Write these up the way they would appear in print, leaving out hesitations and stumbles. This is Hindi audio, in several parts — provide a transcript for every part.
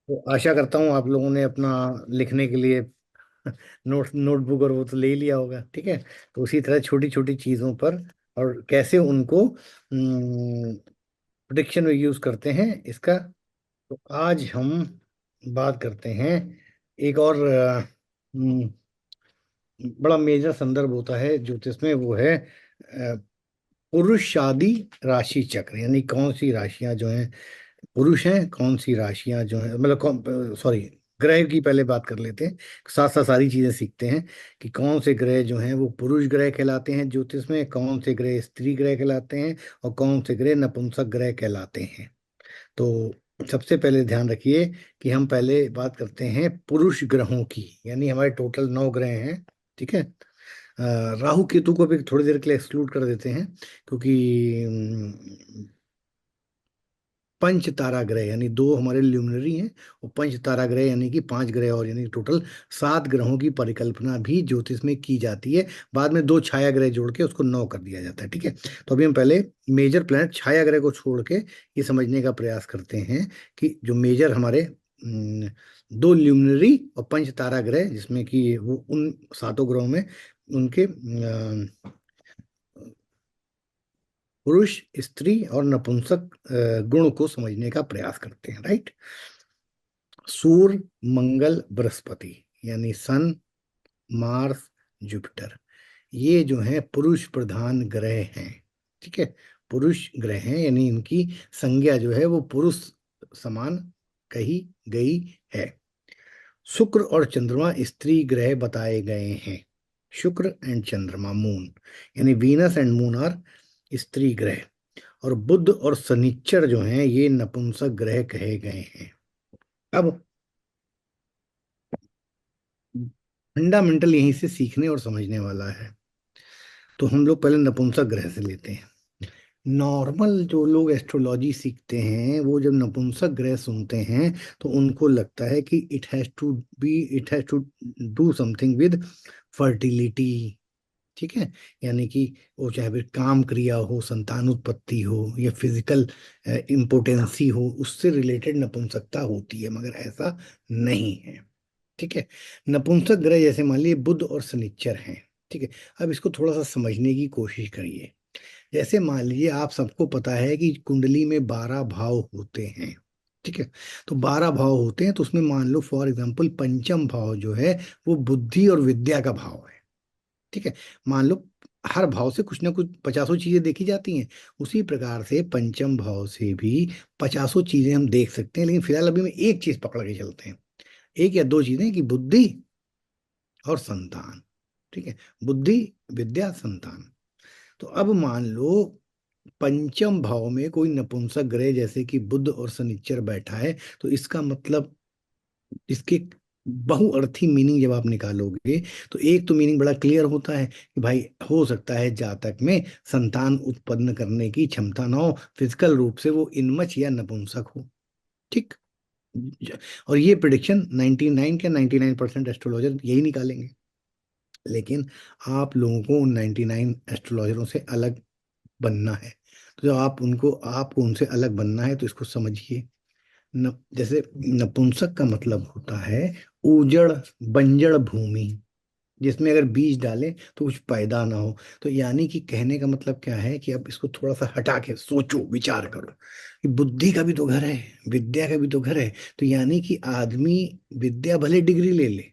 तो आशा करता हूँ आप लोगों ने अपना लिखने के लिए नोटबुक और वो तो ले ही लिया होगा। ठीक है, तो उसी तरह छोटी छोटी चीज़ों पर और कैसे उनको प्रिडिक्शन में यूज़ करते हैं इसका। तो आज हम बात करते हैं एक और बड़ा मेजर संदर्भ होता है ज्योतिष में, वो है पुरुषादि राशि चक्र। यानी कौन सी राशियां जो हैं पुरुष हैं, कौन सी राशियां जो हैं, मतलब सॉरी, ग्रह की पहले बात कर लेते हैं। साथ साथ सारी चीजें सीखते हैं कि कौन से ग्रह जो हैं वो पुरुष ग्रह कहलाते हैं ज्योतिष में, कौन से ग्रह स्त्री ग्रह कहलाते हैं, और कौन से ग्रह नपुंसक ग्रह कहलाते हैं। तो सबसे पहले ध्यान रखिए कि हम पहले बात करते हैं पुरुष ग्रहों की। यानी हमारे टोटल 9 ग्रह हैं। ठीक है, राहु केतु को भी थोड़ी देर के लिए एक्सक्लूड कर देते हैं, क्योंकि पंच तारा ग्रह यानी दो हमारे ल्यूमिनरी हैं, और पंच तारा ग्रह यानी कि 5 ग्रह, और यानी टोटल 7 ग्रहों की परिकल्पना भी ज्योतिष में की जाती है। बाद में 2 छाया ग्रह जोड़ के उसको 9 कर दिया जाता है। ठीक है, तो अभी हम पहले मेजर प्लैनेट छाया ग्रह को छोड़ के ये समझने का प्रयास करते हैं कि जो मेजर हमारे 2 ल्यूमिनरी और पंच तारा ग्रह, जिसमें कि वो उन 7 ग्रहों में उनके पुरुष, स्त्री और नपुंसक गुण को समझने का प्रयास करते हैं। राइट। सूर्य, मंगल, बृहस्पति यानी सन, मार्स, जुपिटर, ये जो है पुरुष प्रधान ग्रह हैं। ठीक है, पुरुष ग्रह हैं, यानी इनकी संज्ञा जो है वो पुरुष समान कही गई है। शुक्र और चंद्रमा स्त्री ग्रह बताए गए हैं। शुक्र एंड चंद्रमा, मून, यानी वीनस एंड मून आर स्त्री ग्रह। और बुध और शनिश्चर जो हैं ये नपुंसक ग्रह कहे गए हैं। अब फंडामेंटल यहीं से सीखने और समझने वाला है। तो हम लोग पहले नपुंसक ग्रह से लेते हैं। नॉर्मल जो लोग एस्ट्रोलॉजी सीखते हैं वो जब नपुंसक ग्रह सुनते हैं तो उनको लगता है कि it has to do something with fertility. ठीक है, यानी कि वो चाहे फिर काम क्रिया हो, संतान उत्पत्ति हो, या फिजिकल इम्पोर्टेंसी हो, उससे रिलेटेड नपुंसकता होती है, मगर ऐसा नहीं है। ठीक है, नपुंसक ग्रह जैसे मान लीजिए बुध और शनिश्चर हैं। ठीक है, अब इसको थोड़ा सा समझने की कोशिश करिए। जैसे मान लीजिए आप सबको पता है कि कुंडली में 12 भाव होते हैं। ठीक है, तो 12 भाव होते हैं, तो उसमें मान लो फॉर एग्जाम्पल पंचम भाव जो है वो बुद्धि और विद्या का भाव है। ठीक है, मान लो हर भाव से कुछ ना कुछ 50 चीजें देखी जाती हैं। उसी प्रकार से पंचम भाव से भी 50 चीजें हम देख सकते हैं, लेकिन फिलहाल अभी में एक चीज पकड़ के चलते हैं। एक या दो चीजें कि बुद्धि और संतान। ठीक है, बुद्धि, विद्या, संतान। तो अब मान लो पंचम भाव में कोई नपुंसक ग्रह जैसे कि बुध और शनिश्चर बैठा है, तो इसका मतलब इसके बहुअर्थी मीनिंग जब आप निकालोगे तो एक तो मीनिंग बड़ा क्लियर होता है कि भाई हो सकता है जातक में संतान उत्पन्न करने की क्षमता ना हो, फिजिकल रूप से वो इनमच या नपुंसक हो। ठीक, और ये प्रिडिक्शन 99 के 99% एस्ट्रोलॉजर यही निकालेंगे। लेकिन आप लोगों को उन 99 एस्ट्रोलॉजरों से अलग बनना है। तो जब आपको उनसे अलग बनना है तो इसको समझिए। जैसे नपुंसक का मतलब होता है उजड़, बंजड़ भूमि, जिसमें अगर बीज डालें तो कुछ पैदा ना हो। तो यानी कि कहने का मतलब क्या है कि अब इसको थोड़ा सा हटा के सोचो, विचार करो कि बुद्धि का भी तो घर है, विद्या का भी तो घर है। तो यानी कि आदमी विद्या भले डिग्री ले ले,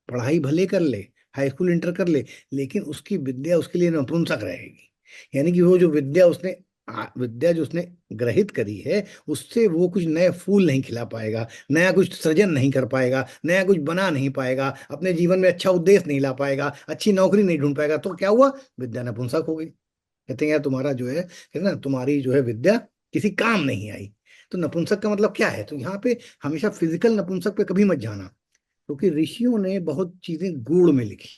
पढ़ाई भले कर ले, हाई स्कूल इंटर कर ले, लेकिन उसकी विद्या उसके लिए नपुंसक रहेगी। यानी कि वो जो विद्या जो उसने ग्रहित करी है, उससे वो कुछ नए फूल नहीं खिला पाएगा, नया कुछ सृजन नहीं कर पाएगा, नया कुछ बना नहीं पाएगा, अपने जीवन में अच्छा उद्देश्य नहीं ला पाएगा, अच्छी नौकरी नहीं ढूंढ पाएगा। तो क्या हुआ, विद्या नपुंसक हो गई। कहते हैं यार तुम्हारा जो है, कहते हैं ना, तुम्हारी जो है विद्या किसी काम नहीं आई। तो नपुंसक का मतलब क्या है, तो यहाँ पे हमेशा फिजिकल नपुंसक पे कभी मत जाना, क्योंकि ऋषियों ने बहुत चीजें गूढ़ में लिखी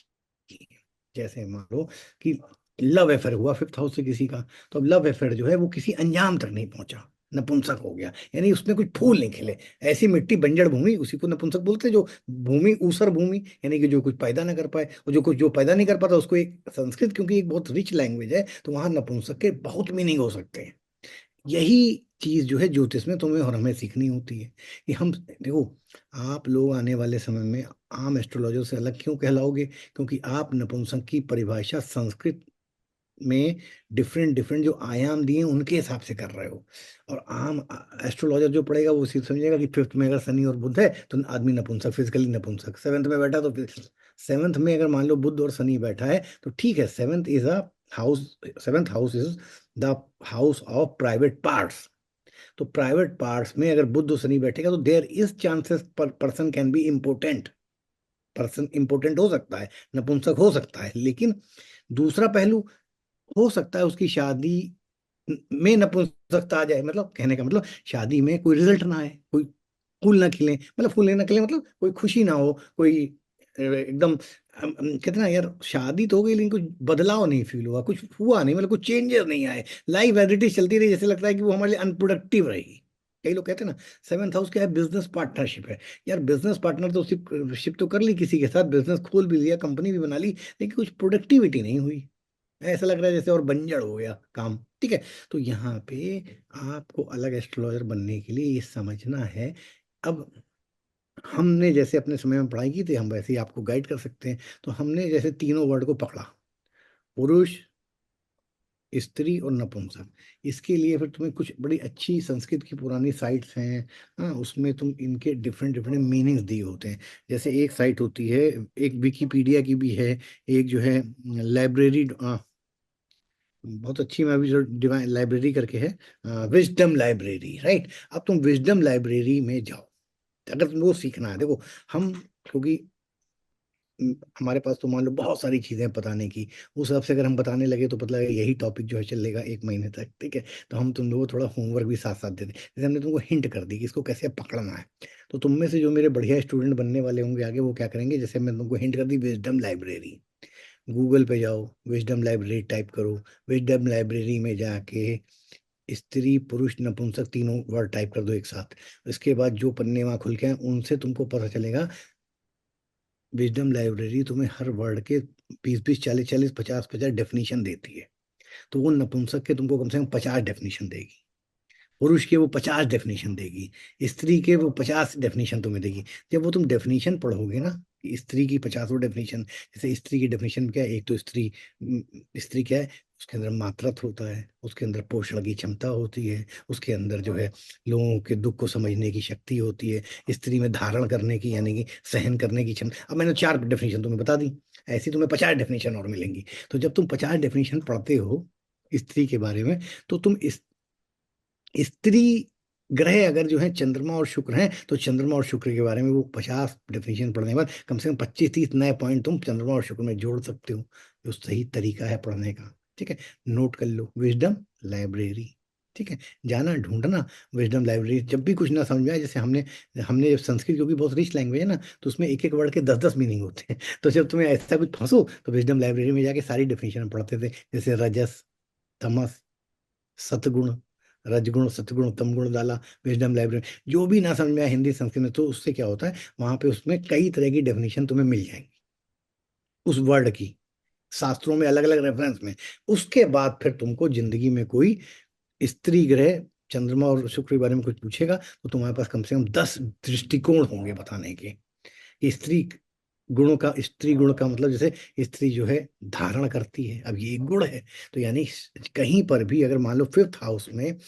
हैं। जैसे मान लो कि लव अफेयर हुआ 5th हाउस से किसी का, तो अब लव अफेयर जो है वो किसी अंजाम तक नहीं पहुंचा, नपुंसक हो गया। यानी उसमें कुछ फूल नहीं खिले। ऐसी मिट्टी, बंजर भूमि, उसी को नपुंसक बोलते हैं। जो भूमि ऊसर भूमि, यानी कि जो कुछ पैदा ना कर पाए, और जो पैदा नहीं कर पाता उसको, एक संस्कृत क्योंकि एक बहुत रिच लैंग्वेज है, तो वहां नपुंसक के बहुत मीनिंग हो सकते हैं। यही चीज जो है ज्योतिष में तुम्हें और हमें सीखनी होती है कि हम देखो, आप लोग आने वाले समय में आम एस्ट्रोलॉजर से अलग क्यों कहलाओगे, क्योंकि आप नपुंसक की परिभाषा संस्कृत में डिफरेंट डिफरेंट जो आयाम दिए हैं उनके हिसाब से कर रहे हो। और आम एस्ट्रोलॉजर जो पढ़ेगा वो सिर्फ समझेगा कि फिफ्थ में अगर शनि और बुध है तो आदमी नपुंसक, फिजिकली नपुंसक। सेवंथ में बैठा तो फिर सेवंथ में अगर मान लो बुध और शनि बैठा है तो ठीक है, seventh is a house, seventh house is the house of private parts. तो प्राइवेट पार्ट्स में अगर बुध और शनि बैठेगा तो there is chances person can be important, person important हो सकता है, नपुंसक हो सकता है। लेकिन दूसरा पहलू, हो सकता है उसकी शादी में नपुंसकता आ जाए, मतलब कहने का मतलब शादी में कोई रिजल्ट ना आए, कोई फूल ना खिले, मतलब फूल ना खिले मतलब कोई खुशी ना हो, कोई एकदम कहते ना यार शादी तो हो गई लेकिन कुछ बदलाव नहीं फील हुआ, कुछ हुआ नहीं, मतलब कुछ चेंजेस नहीं आए, लाइफ एज इट इज चलती रही, जैसे लगता है कि वो हमारे लिए अनप्रोडक्टिव रहेगी। कई लोग कहते हैं ना सेवंथ हाउस क्या है, बिजनेस पार्टनरशिप है। यार बिजनेस पार्टनर तो शिप तो कर ली, किसी के साथ बिजनेस खोल भी लिया, कंपनी भी बना ली, लेकिन कुछ प्रोडक्टिविटी नहीं हुई, ऐसा लग रहा है जैसे और बंजर हो गया काम। ठीक है, तो यहाँ पे आपको अलग एस्ट्रोलॉजर बनने के लिए ये समझना है। अब हमने जैसे अपने समय में पढ़ाई की थी, हम वैसे ही आपको गाइड कर सकते हैं। तो हमने जैसे तीनों वर्ड को पकड़ा, पुरुष, स्त्री और नपुंसक। इसके लिए फिर तुम्हें कुछ बड़ी अच्छी संस्कृत की पुरानी साइट्स हैं, हाँ, उसमें तुम इनके डिफरेंट डिफरेंट मीनिंग्स दिए होते हैं। जैसे एक साइट होती है, एक विकीपीडिया की भी है, एक जो है लाइब्रेरी, बहुत अच्छी, मैं अभी जो डिवाइन लाइब्रेरी करके है, विजडम लाइब्रेरी, राइट। अब तुम विजडम लाइब्रेरी में जाओ, अगर तुमको वो सीखना है। देखो हम, क्योंकि हमारे पास तो मान लो बहुत सारी चीजें हैं बताने की, उस हिसाब से अगर हम बताने लगे तो पता लगेगा यही टॉपिक जो है चलेगा 1 महीने तक, ठीक है। तो हम तुम लोगों को थोड़ा होमवर्क भी साथ साथ दे दें, जैसे हमने तुमको हिंट कर दी कि इसको कैसे पकड़ना है। तो तुम में से जो मेरे बढ़िया स्टूडेंट बनने वाले होंगे आगे, वो क्या करेंगे, जैसे मैं तुमको हिंट कर दी विजडम लाइब्रेरी, गूगल पे जाओ, विजडम लाइब्रेरी टाइप करो, विजडम लाइब्रेरी में जाके स्त्री पुरुष नपुंसक तीनों वर्ड टाइप कर दो एक साथ। इसके बाद जो पन्ने वहां खुल के हैं उनसे तुमको पता चलेगा, विजडम लाइब्रेरी तुम्हें हर वर्ड के 20-20 40-40 50-50 डेफिनेशन देती है। तो वो नपुंसक के तुमको कम से कम 50 डेफिनेशन देगी, पुरुष के वो 50 डेफिनेशन देगी, स्त्री के वो 50 डेफिनेशन तुम्हें देगी। जब वो तुम डेफिनेशन पढ़ोगे ना, कि स्त्री की 50 डेफिनेशन, जैसे स्त्री की डेफिनेशन क्या है, एक तो स्त्री, स्त्री क्या है, उसके अंदर मातृत्व होता है, उसके अंदर पोषण की क्षमता होती है, उसके अंदर जो है लोगों के दुख को समझने की शक्ति होती है, स्त्री में धारण करने की यानी कि सहन करने की क्षमता। अब मैंने 4 डेफिनेशन तुम्हें बता दी, ऐसी तुम्हें 50 डेफिनेशन और मिलेंगी। तो जब तुम 50 डेफिनेशन पढ़ते हो स्त्री के बारे में, तो तुम स्त्री ग्रह अगर जो है चंद्रमा और शुक्र हैं, तो चंद्रमा और शुक्र के बारे में वो 50 डेफिनेशन पढ़ने के बाद कम से कम 25-30 नए पॉइंट तुम चंद्रमा और शुक्र में जोड़ सकते हो, जो सही तरीका है पढ़ने का। ठीक है, नोट कर लो विजडम लाइब्रेरी। ठीक है, जाना ढूंढना विजडम लाइब्रेरी, जब भी कुछ ना समझ में आए। जैसे हमने हमने जब संस्कृत, क्योंकि बहुत रिच लैंग्वेज है ना, तो उसमें एक एक वर्ड के 10-10 मीनिंग होते हैं। तो जब तुम्हें ऐसा कुछ फंसो तो विजडम लाइब्रेरी में जाके सारी डेफिनेशन पढ़ते थे, जैसे रजस, तमस, सतगुण, रजगुण, सतगुण, तमगुण डाला विजडम लाइब्रेरी। जो भी ना समझ में आए हिंदी संस्कृत में, तो उससे क्या होता है, वहां पे उसमें कई तरह की डेफिनेशन तुम्हें मिल जाएंगी उस वर्ड की, शास्त्रों में अलग अलग रेफरेंस में। उसके बाद फिर तुमको जिंदगी में कोई स्त्री ग्रह, चंद्रमा और शुक्र के बारे में कुछ पूछेगा तो तुम्हारे पास कम से कम 10 दृष्टिकोण होंगे बताने के कि स्त्री गुणों का, स्त्री गुण का मतलब जैसे स्त्री जो है धारण करती है, अब ये एक गुण है। तो यानी कहीं पर भी अगर मान लो फिफ्थ हाउस में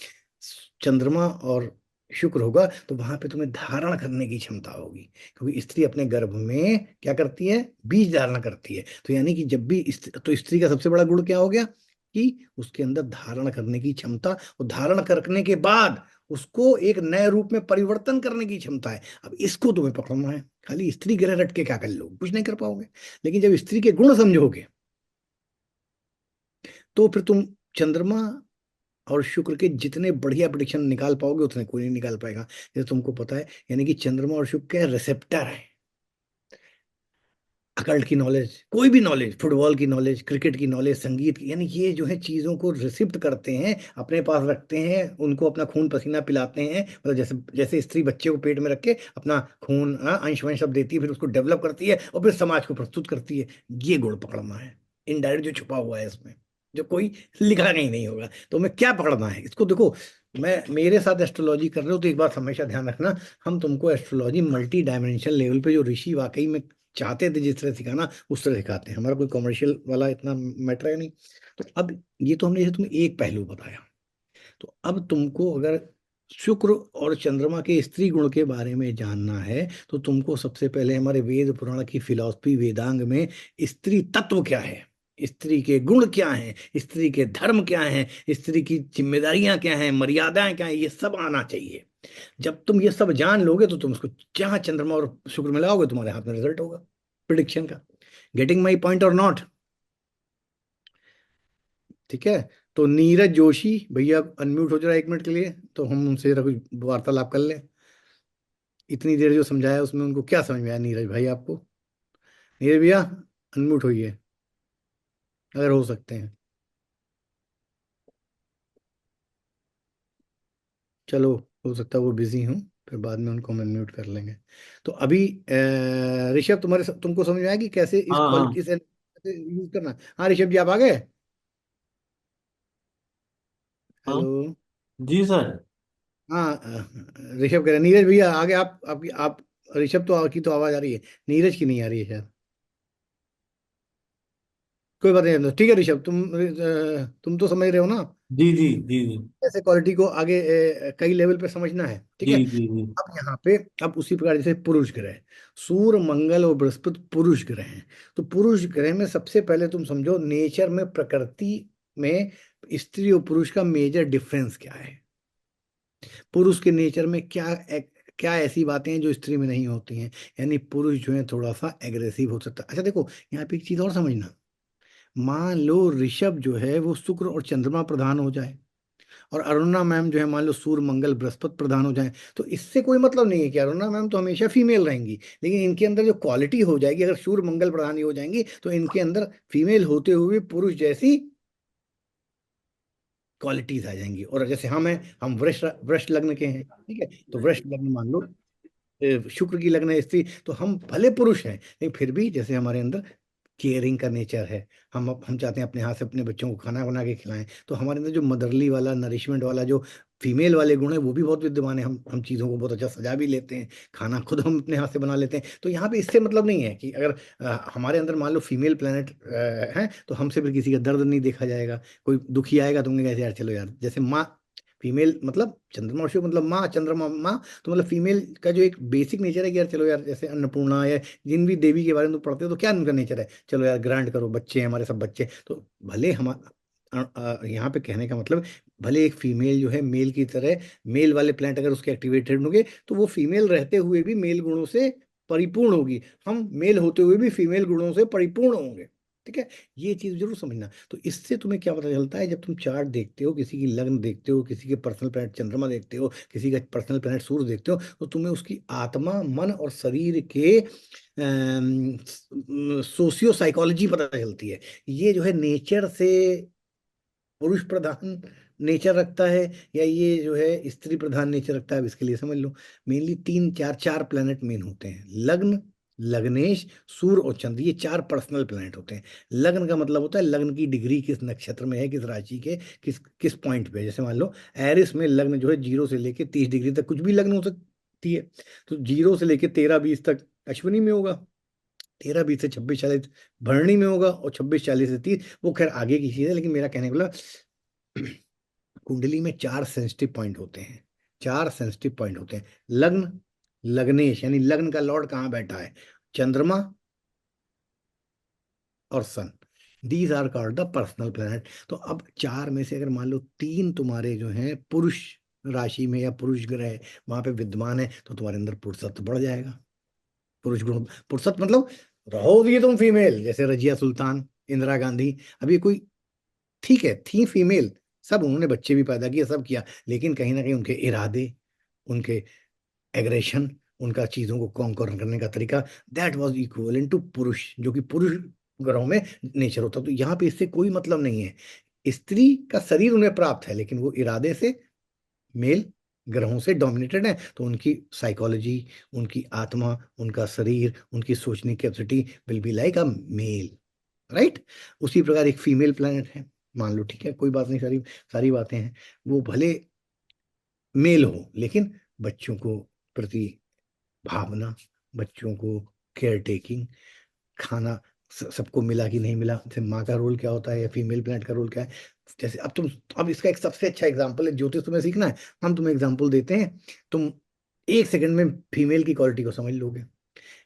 चंद्रमा और शुक्र होगा तो वहां पे तुम्हें धारण करने की क्षमता होगी, क्योंकि स्त्री अपने गर्भ में क्या करती है, बीज धारण करती है। तो यानी कि जब भी तो स्त्री का सबसे बड़ा गुण क्या हो गया कि उसके अंदर धारण करने की क्षमता, और धारण करने के बाद उसको एक नए रूप में परिवर्तन करने की क्षमता है। अब इसको तुम्हें पकड़ना है, खाली स्त्री ग्रह रट के क्या कर लो, कुछ नहीं कर पाओगे। लेकिन जब स्त्री के गुण समझोगे तो फिर तुम चंद्रमा और शुक्र के जितने बढ़िया प्रिडिक्शन निकाल पाओगे उतने कोई नहीं निकाल पाएगा। जैसे तुमको पता है, यानी कि चंद्रमा और शुक्र के रिसेप्टर है अकल्ट की नॉलेज, कोई भी नॉलेज, फुटबॉल की नॉलेज, क्रिकेट की नॉलेज, संगीत की, यानी ये जो है चीजों को रिसिप्ट करते हैं, अपने पास रखते हैं, उनको अपना खून पसीना पिलाते हैं। मतलब जैसे जैसे स्त्री बच्चे को पेट में रख के अपना खून, अंश वंश सब देती है, फिर उसको डेवलप करती है और फिर समाज को प्रस्तुत करती है। ये गुण पकड़ना है, इनडायरेक्ट जो छुपा हुआ है इसमें। जो कोई लिखा कहीं नहीं होगा। तो मैं क्या पकड़ना है इसको, देखो मैं मेरे साथ एस्ट्रोलॉजी कर रहे हो तो एक बात हमेशा ध्यान रखना, हम तुमको एस्ट्रोलॉजी मल्टी डायमेंशनल लेवल पे जो ऋषि वाकई में चाहते थे जिस तरह सिखाना उस तरह सिखाते हैं, हमारा कोई कमर्शियल वाला इतना मैटर है नहीं। तो अब ये तो हमने जैसे तुम्हें एक पहलू बताया, तो अब तुमको अगर शुक्र और चंद्रमा के स्त्री गुण के बारे में जानना है तो तुमको सबसे पहले हमारे वेद पुराण की फिलॉसफी वेदांग में स्त्री तत्व क्या है, स्त्री के गुण क्या हैं, स्त्री के धर्म क्या हैं, स्त्री की जिम्मेदारियां क्या हैं, मर्यादाएं क्या हैं, ये सब आना चाहिए। जब तुम ये सब जान लोगे तो तुम उसको जहां चंद्रमा और शुक्र में लगाओगे तुम्हारे हाथ में रिजल्ट होगा प्रिडिक्शन का। गेटिंग माई पॉइंट और नॉट? ठीक है। तो नीरज जोशी भैया अनम्यूट हो जरा 1 मिनट के लिए, तो हम उनसे जरा कुछ वार्तालाप कर लें। इतनी देर जो समझाया उसमें उनको क्या समझ में आया नीरज भाई आपको? नीरज भैया अनम्यूट होइए अगर हो सकते हैं। चलो, हो सकता है वो बिजी हूँ, फिर बाद में उनको हम अनम्यूट कर लेंगे। तो अभी ऋषभ तुमको समझ में आया कि कैसे इस हाँ क्वालिटी हाँ से यूज करना? हाँ ऋषभ जी आप आ गए? हाँ। हेलो। जी सर। हाँ ऋषभ कह रहे हैं। नीरज भैया आगे आप ऋषभ तो की तो आवाज आ रही है, नीरज की नहीं आ रही है शायद। कोई बात नहीं, ठीक है ऋषभ, तुम तो समझ रहे हो ना जी जी जी जी ऐसे क्वालिटी को आगे कई लेवल पे समझना है, ठीक जी है। जी जी। अब यहाँ पे अब उसी प्रकार जैसे पुरुष ग्रह, सूर्य मंगल और बृहस्पति पुरुष ग्रह हैं। तो पुरुष ग्रह में सबसे पहले तुम समझो नेचर में, प्रकृति में स्त्री और पुरुष का मेजर डिफरेंस क्या है। पुरुष के नेचर में क्या ऐसी बातें हैं जो स्त्री में नहीं होती हैं। यानी पुरुष जो है थोड़ा सा एग्रेसिव हो सकता है। अच्छा देखो यहाँ पे एक चीज और समझना, मान लो ऋषभ जो है वो शुक्र और चंद्रमा प्रधान हो जाए, और अरुणा मैम जो है मान लो सूर्य मंगल बृहस्पति प्रधान हो जाए, तो इससे कोई मतलब नहीं है कि अरुणा मैम तो हमेशा फीमेल रहेंगी, लेकिन इनके अंदर जो क्वालिटी हो जाएगी, अगर सूर्य मंगल प्रधान ही हो जाएंगी तो इनके अंदर फीमेल होते हुए पुरुष जैसी क्वालिटीज आ जाएंगी। और जैसे हम वृष वृष लग्न के हैं, ठीक है, तो वृष लग्न मान लो शुक्र की लग्न है स्त्री, तो हम भले पुरुष हैं लेकिन फिर भी जैसे हमारे अंदर केयरिंग का नेचर है, हम चाहते हैं अपने हाथ से अपने बच्चों को खाना बना के खिलाएं, तो हमारे अंदर जो मदरली वाला नरिशमेंट वाला जो फीमेल वाले गुण है वो भी बहुत विद्यमान है। हम चीज़ों को बहुत अच्छा सजा भी लेते हैं, खाना खुद हम अपने हाथ से बना लेते हैं। तो यहाँ पे इससे मतलब नहीं है कि अगर हमारे अंदर मान लो फीमेल प्लेनेट है तो हमसे फिर किसी का दर्द नहीं देखा जाएगा। कोई दुखी आएगा तो होंगे कैसे यार, चलो यार, जैसे माँ फीमेल मतलब चंद्रमा और शिव मतलब माँ, चंद्रमा माँ, तो मतलब फीमेल का जो एक बेसिक नेचर है कि यार चलो यार, जैसे अन्नपूर्णा या जिन भी देवी के बारे में तुम पढ़ते हो तो क्या उनका नेचर है, चलो यार ग्रांट करो, बच्चे हैं हमारे सब बच्चे। तो भले हम यहाँ पे कहने का मतलब, भले एक फीमेल जो है मेल की तरह, मेल वाले प्लांट अगर उसके एक्टिवेटेड होंगे तो वो फीमेल रहते हुए भी मेल गुणों से परिपूर्ण होगी, हम मेल होते हुए भी फीमेल गुणों से परिपूर्ण होंगे। ठीक है, ये चीज जरूर समझना। तो इससे तुम्हें क्या पता चलता है, जब तुम चार्ट देखते हो, किसी की लग्न देखते हो, किसी के पर्सनल प्लैनेट चंद्रमा देखते हो, किसी का पर्सनल प्लैनेट सूर्य देखते हो, तो तुम्हें उसकी आत्मा, मन और शरीर के सोशियो साइकोलॉजी पता चलती है। ये जो है नेचर से पुरुष प्रधान नेचर रखता है या ये जो है स्त्री प्रधान नेचर रखता है, अब इसके लिए समझ लो मेनली तीन चार चार प्लैनेट मेन होते हैं। लग्न, लग्नेश, सूर्य और चंद्र, ये चार पर्सनल प्लैनेट होते हैं। लग्न का मतलब होता है लग्न की डिग्री किस नक्षत्र में है, किस राशि के, किस किस पॉइंट पे है। जैसे मान लो एरिस में लग्न जो है 0 से लेके 30 डिग्री तक कुछ भी लग्न हो सकती है, तो 0 से लेके 13-20 तक अश्विनी में होगा, 13-20 से 26-40 भरणी में होगा, और 26-40 से 30 वो खैर आगे की चीज है। लेकिन मेरा कहने का मतलब कुंडली में चार सेंसिटिव पॉइंट होते हैं, चार सेंसिटिव पॉइंट होते हैं। लग्न, लग्नेश यानी लग्न का लॉर्ड कहाँ बैठा है, चंद्रमा और sun, these are called the personal planet. तो अब चार में से अगर मान लो तीन तुम्हारे जो हैं पुरुष राशि में या पुरुष ग्रह वहां पे विद्यमान है तो तुम्हारे अंदर पुरुषत्व बढ़ जाएगा। पुरुष गुण, पुरुषत्व मतलब रहोगी तुम फीमेल, जैसे रजिया सुल्तान, इंदिरा गांधी, अब ये कोई, ठीक है थी फीमेल, सब उन्होंने बच्चे भी पैदा किए, सब किया, लेकिन कहीं ना कहीं उनके इरादे, उनके एग्रेशन, उनका चीजों को कॉन्कर करने का तरीका, दैट वाज इक्विवेलेंट टू पुरुष, जो कि पुरुष ग्रहों में नेचर होता। तो यहाँ पे इससे कोई मतलब नहीं है, स्त्री का शरीर उन्हें प्राप्त है लेकिन वो इरादे से मेल ग्रहों से डोमिनेटेड है, तो उनकी साइकोलॉजी, उनकी आत्मा, उनका शरीर, उनकी सोचने की capacity will be like a male, right. उसी प्रकार एक फीमेल प्लैनेट है, मान लो, ठीक है, कोई बात नहीं, सारी सारी बातें हैं। वो भले मेल हो, लेकिन बच्चों को प्रति भावना, बच्चों को केयर टेकिंग, खाना सबको मिला कि नहीं मिला, जैसे माँ का रोल क्या होता है या फीमेल प्लेनेट का रोल क्या है। जैसे अब तुम, अब इसका एक सबसे अच्छा एग्जांपल है, ज्योतिष तुम्हें सीखना है, हम तुम्हें एग्जांपल देते हैं, तुम 1 सेकंड में फीमेल की क्वालिटी को समझ लोगे।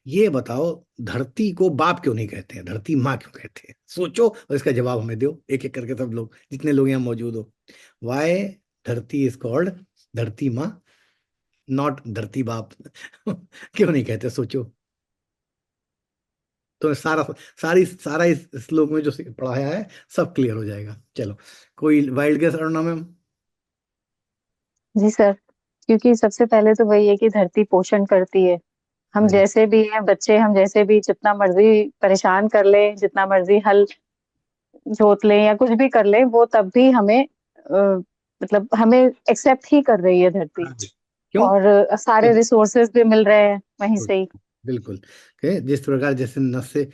ये बताओ, धरती को बाप क्यों नहीं कहते हैं, धरती माँ क्यों कहते हैं? सोचो और इसका जवाब हमें दो, एक एक करके, सब लोग, जितने लोग यहाँ मौजूद हो। वाई धरती इज कॉल्ड धरती माँ, नॉट धरती बाप? क्यों नहीं कहते, सोचो। तो सारा सारा इस श्लोक में जो पढ़ाया है सब क्लियर हो जाएगा। चलो, कोई वाइल्ड गेस, अरुणा मैम? जी सर, क्योंकि सबसे पहले तो वही है कि धरती पोषण करती है। हम वेरी, जैसे भी हैं बच्चे, हम जैसे भी जितना मर्जी परेशान कर ले, जितना मर्जी हल जोत लें या कुछ भी कर लें, वो तब भी हमें मतलब हमें एक्सेप्ट ही कर रही है धरती। क्यों? और सारे रिसोर्सेज भी मिल रहे हैं वहीं से ही। बिल्कुल, के जिस प्रकार जैसे नस से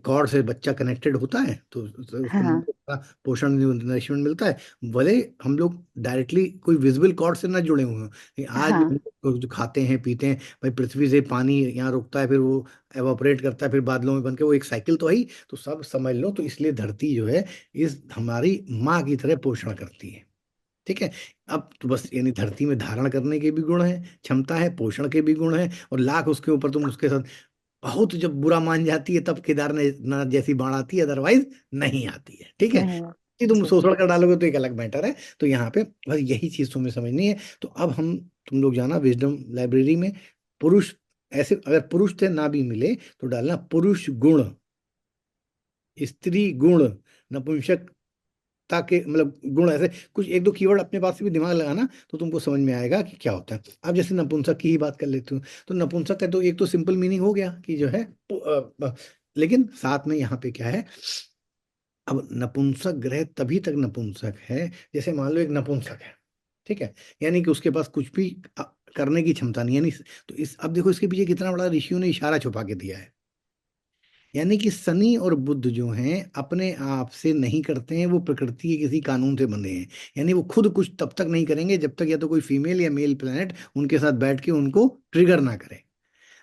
कॉर्ड से बच्चा कनेक्टेड होता है, तो उसको हाँ का पोषण नरिशमेंट मिलता है। भले हम लोग डायरेक्टली कोई विजिबल कॉर्ड से ना जुड़े हुए हों, लेकिन आज हाँ हम लोग जो खाते हैं पीते हैं, भाई पृथ्वी से पानी यहाँ रुकता है, फिर वो एवापोरेट करता है, फिर बादलों में बन के, वो एक साइकिल तो है ही। तो सब समझ लो, तो इसलिए धरती जो है इस हमारी माँ की तरह पोषण करती है। ठीक है। अब तो बस, यानी धरती में धारण करने के भी गुण हैं, क्षमता है, पोषण के भी गुण हैं, और लाख उसके ऊपर तुम उसके साथ बहुत जब बुरा मान जाती है, तब केदारनाथ जैसी बाढ़ आती है, अदरवाइज नहीं आती है। ठीक है। नहीं। कि तुम जी। शोषण कर डालोगे तो एक अलग मैटर है। तो यहाँ पे बस यही चीज तुम्हें समझनी है। तो अब हम, तुम लोग जाना विजडम लाइब्रेरी में, पुरुष, ऐसे अगर पुरुष थे ना भी मिले तो डालना पुरुष गुण, स्त्री गुण, नपुंसकता के मतलब गुण, ऐसे कुछ एक दो कीवर्ड अपने पास से भी दिमाग लगाना, तो तुमको समझ में आएगा कि क्या होता है। अब जैसे नपुंसक की ही बात कर लेती हूँ, तो नपुंसक का तो एक तो सिंपल मीनिंग हो गया कि जो है लेकिन साथ में यहाँ पे क्या है, अब नपुंसक ग्रह तभी तक नपुंसक है, जैसे मान लो एक नपुंसक है, ठीक है, यानी कि उसके पास कुछ भी करने की क्षमता नहीं है, यानी तो इस, अब देखो इसके पीछे कितना बड़ा ऋषियों ने इशारा छुपा के दिया है। यानी कि शनि और बुध जो हैं अपने आप से नहीं करते हैं, वो प्रकृति के किसी कानून से बंधे हैं। यानी वो खुद कुछ तब तक नहीं करेंगे जब तक या तो कोई फीमेल या मेल प्लेनेट उनके साथ बैठ के उनको ट्रिगर ना करे।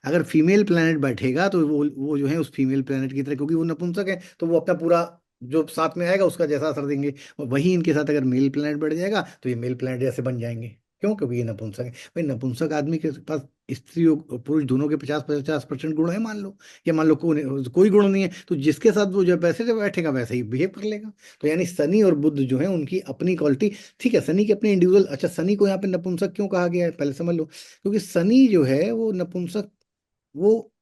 अगर फीमेल प्लेनेट बैठेगा तो वो जो है उस फीमेल प्लेनेट की तरह, क्योंकि वो नपुंसक है, तो वो अपना पूरा जो साथ में आएगा उसका जैसा असर देंगे। और वही इनके साथ अगर मेल प्लेनेट बैठ जाएगा तो ये मेल प्लेनेट जैसे बन जाएंगे। क्यों? क्योंकि ये नपुंसक है। भाई नपुंसक आदमी के पास स्त्री और पुरुष दोनों के 50-50% गुण है, मान लो, या मान लो कोई गुण नहीं है, तो जिसके साथ वो जो वैसे से बैठेगा वैसे ही बिहेव कर लेगा। तो यानी शनि और बुध जो है उनकी अपनी क्वालिटी, ठीक है, शनि की अपनी इंडिविजुअल, अच्छा शनि को यहाँ पे नपुंसक क्यों कहा गया है पहले समझ लो। क्योंकि शनि जो है वो नपुंसक, वो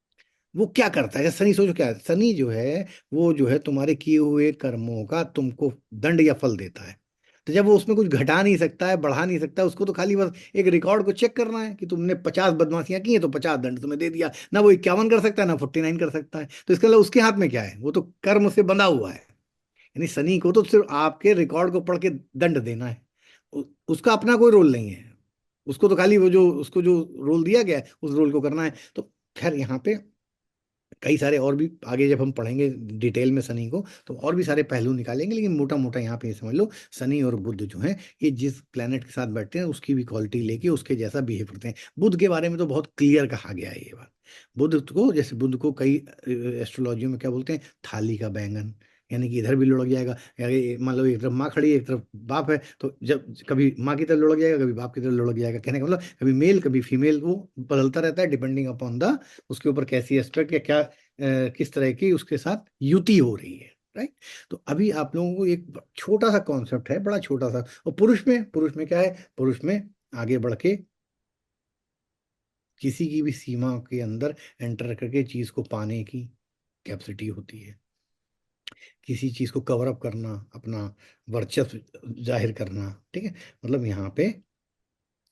वो क्या करता है, शनि सोचो क्या है, शनि जो है वो जो है तुम्हारे किए हुए कर्मों का तुमको दंड या फल देता है। तो जब वो उसमें कुछ घटा नहीं सकता है, बढ़ा नहीं सकता है, उसको तो खाली बस एक रिकॉर्ड को चेक करना है कि तुमने 50 बदमाशियां की हैं तो 50 दंड तुम्हें दे दिया ना, वो 51 कर सकता है ना 49 कर सकता है। तो इसका मतलब उसके हाथ में क्या है, वो तो कर्म से बंधा हुआ है। यानी शनि को तो सिर्फ आपके रिकॉर्ड को पढ़ के दंड देना है, उसका अपना कोई रोल नहीं है। उसको तो खाली वो जो उसको जो रोल दिया गया है उस रोल को करना है। तो खैर यहाँ पे कई सारे और भी आगे जब हम पढ़ेंगे डिटेल में शनि को, तो और भी सारे पहलू निकालेंगे, लेकिन मोटा मोटा यहाँ पे ये समझ लो, शनि और बुध जो है ये जिस प्लेनेट के साथ बैठते हैं उसकी भी क्वालिटी लेके उसके जैसा बिहेव करते हैं। बुध के बारे में तो बहुत क्लियर कहा गया है ये बात। बुध को, जैसे बुध को कई एस्ट्रोलॉजी में क्या बोलते हैं, थाली का बैंगन, यानी कि इधर भी लुढ़क जाएगा। मान लो एक तरफ माँ खड़ी है एक तरफ बाप है, तो जब कभी माँ की तरफ लुढ़क जाएगा कभी बाप की तरफ लुढ़क जाएगा, कहने का मतलब कभी मेल कभी फीमेल, वो बदलता रहता है डिपेंडिंग अपॉन द, उसके ऊपर कैसी एस्पेक्ट या क्या किस तरह की उसके साथ युति हो रही है। राइट। तो अभी आप लोगों को एक छोटा सा कॉन्सेप्ट है, बड़ा छोटा सा। और पुरुष में क्या है, पुरुष में आगे बढ़ के किसी की भी सीमा के अंदर एंटर करके चीज को पाने की कैपेसिटी होती है, किसी चीज को कवर अप करना, अपना वर्चस्व जाहिर करना। ठीक है। मतलब यहाँ पे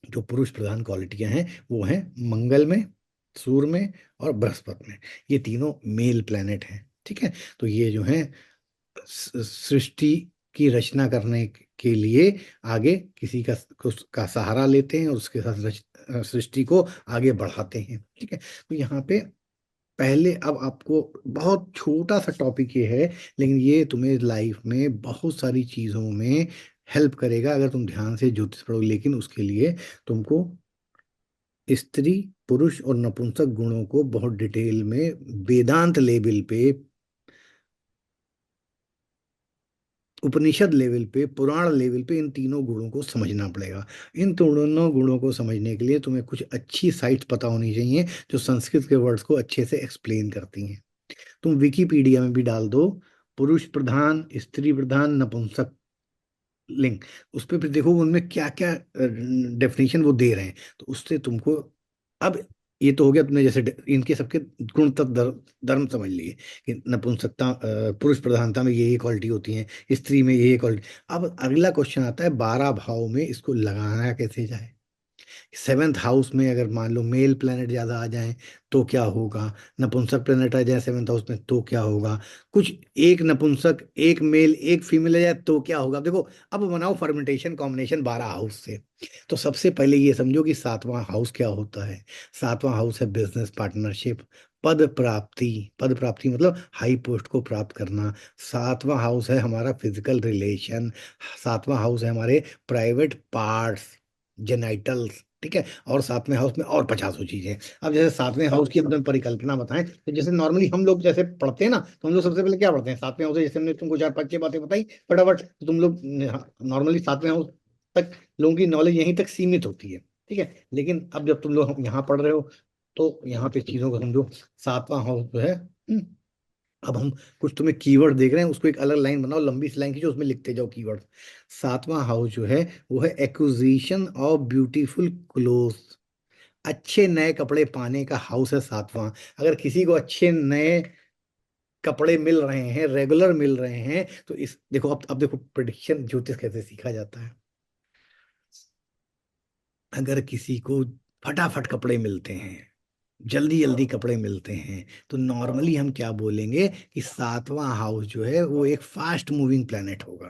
जो पुरुष प्रधान क्वालिटियां हैं वो हैं मंगल में, सूर्य में और बृहस्पति में। ये तीनों मेल प्लेनेट हैं। ठीक है। तो ये जो है सृष्टि की रचना करने के लिए आगे किसी का सहारा लेते हैं और उसके साथ सृष्टि को आगे बढ़ाते हैं। ठीक है। तो यहाँ पे पहले, अब आपको बहुत छोटा सा टॉपिक ये है, लेकिन ये तुम्हें लाइफ में बहुत सारी चीजों में हेल्प करेगा अगर तुम ध्यान से ज्योतिष पढ़ोगे। लेकिन उसके लिए तुमको स्त्री, पुरुष और नपुंसक गुणों को बहुत डिटेल में, वेदांत लेवल पे, उपनिषद लेवल पे, पुराण लेवल पे इन तीनों गुणों को समझना पड़ेगा। इन तीनों गुणों को समझने के लिए तुम्हें कुछ अच्छी साइट्स पता होनी चाहिए जो संस्कृत के वर्ड्स को अच्छे से एक्सप्लेन करती हैं। तुम विकिपीडिया में भी डाल दो पुरुष प्रधान, स्त्री प्रधान, नपुंसक लिंग, उस पर फिर देखो उनमें क्या क्या डेफिनेशन वो दे रहे हैं, तो उससे तुमको, अब ये तो हो गया तुमने जैसे इनके सबके गुण तत्व धर्म समझ लिए कि नपुंसकता, पुरुष प्रधानता में ये क्वालिटी होती है, स्त्री में ये क्वालिटी। अब अगला क्वेश्चन आता है 12 भाव में इसको लगाना कैसे जाए। सेवेंथ हाउस में अगर मान लो मेल प्लेनेट ज्यादा आ जाए तो क्या होगा, नपुंसक प्लेनेट आ जाए सेवेंथ हाउस में तो क्या होगा, कुछ एक नपुंसक एक मेल एक फीमेल आ जाए तो क्या होगा। देखो, अब बनाओ फर्मेंटेशन कॉम्बिनेशन 12 हाउस से। तो सबसे पहले ये समझो कि सातवां हाउस क्या होता है। सातवां हाउस है बिजनेस पार्टनरशिप, पद प्राप्ति। पद प्राप्ति मतलब हाई पोस्ट को प्राप्त करना। सातवां हाउस है हमारा फिजिकल रिलेशन। सातवां हाउस है हमारे प्राइवेट पार्ट्स, जेनाइटल्स, ठीक है। और सातवें हाउस में और 50 चीजें। अब जैसे सातवें हाउस की हम तुम्हें परिकल्पना बताएं, तो जैसे नॉर्मली हम लोग जैसे पढ़ते हैं ना, तो हम लोग सबसे पहले क्या पढ़ते हैं, सातवें हाउस से, जैसे हमने तुमको चार पांच छह बातें बताई फटाफट, तो तुम लोग नॉर्मली सातवें हाउस तक लोगों की नॉलेज यहीं तक सीमित होती है, ठीक है। लेकिन अब जब तुम लोग यहाँ पढ़ रहे हो तो यहाँ पे चीजों को समझो। सातवां हाउस जो है, अब हम कुछ तुम्हें कीवर्ड देख रहे हैं, उसको एक अलग लाइन बनाओ, लंबी सी लाइन खींचो, उसमें लिखते जाओ कीवर्ड। सातवां हाउस जो है वो है एक्विजिशन ऑफ ब्यूटीफुल क्लोथ। अच्छे नए कपड़े पाने का हाउस है सातवां। अगर किसी को अच्छे नए कपड़े मिल रहे हैं, रेगुलर मिल रहे हैं, तो इस देखो, अब देखो प्रिडिक्शन ज्योतिष कैसे सीखा जाता है। अगर किसी को फटाफट कपड़े मिलते हैं, जल्दी जल्दी कपड़े मिलते हैं, तो नॉर्मली हम क्या बोलेंगे कि सातवां हाउस जो है वो एक फास्ट मूविंग प्लेनेट होगा।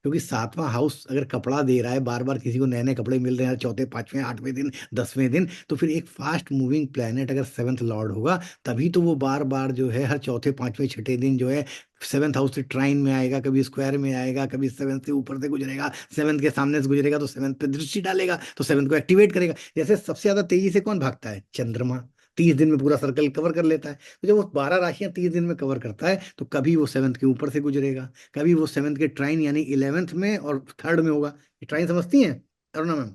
क्योंकि सातवां हाउस अगर कपड़ा दे रहा है, बार बार किसी को नए नए कपड़े मिल रहे हैं चौथे पांचवें आठवें दिन, 10वें दिन, तो फिर एक फास्ट मूविंग प्लेनेट अगर सेवंथ लॉर्ड होगा, तभी तो वो बार बार जो है हर चौथे पांचवें छठे दिन जो है सेवंथ हाउस से ट्राइन में आएगा, कभी स्क्वायर में आएगा, कभी सेवंथ से ऊपर से गुजरेगा, सेवंथ के सामने से गुजरेगा तो सेवंथ पे दृष्टि डालेगा, तो सेवंथ को एक्टिवेट करेगा। जैसे सबसे ज्यादा तेजी से कौन भागता है, चंद्रमा। 30 दिन में पूरा सर्कल कवर कर लेता है। तो जब वो 12 राशियां 30 दिन में कवर करता है, तो कभी वो सेवंथ के ऊपर से गुजरेगा, कभी वो सेवंथ के ट्राइन यानी 11th में और थर्ड में होगा। ये ट्राइन समझती हैं अरुणा मैम?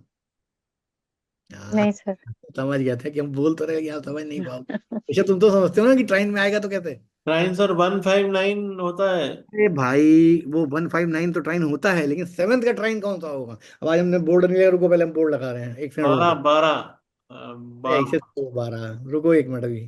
हाँ, नहीं सर। समझ गया था कि हम बोल तो रहे कि आप समझ नहीं पाओगे। अच्छा, तुम तो समझते हो ना कि ट्राइन में आएगा तो कैसे। ट्राइन सर 159 होता है। अरे भाई, वो 159 तो ट्राइन होता है, लेकिन सेवंथ का ट्राइन कौन सा होगा। अब आज हमने बोर्ड नहीं लिया, रुको पहले हम बोर्ड लगा रहे हैं, एक सेकंड रुको। 12 12 ऐसे 12। तो 12, रुको एक मिनट अभी।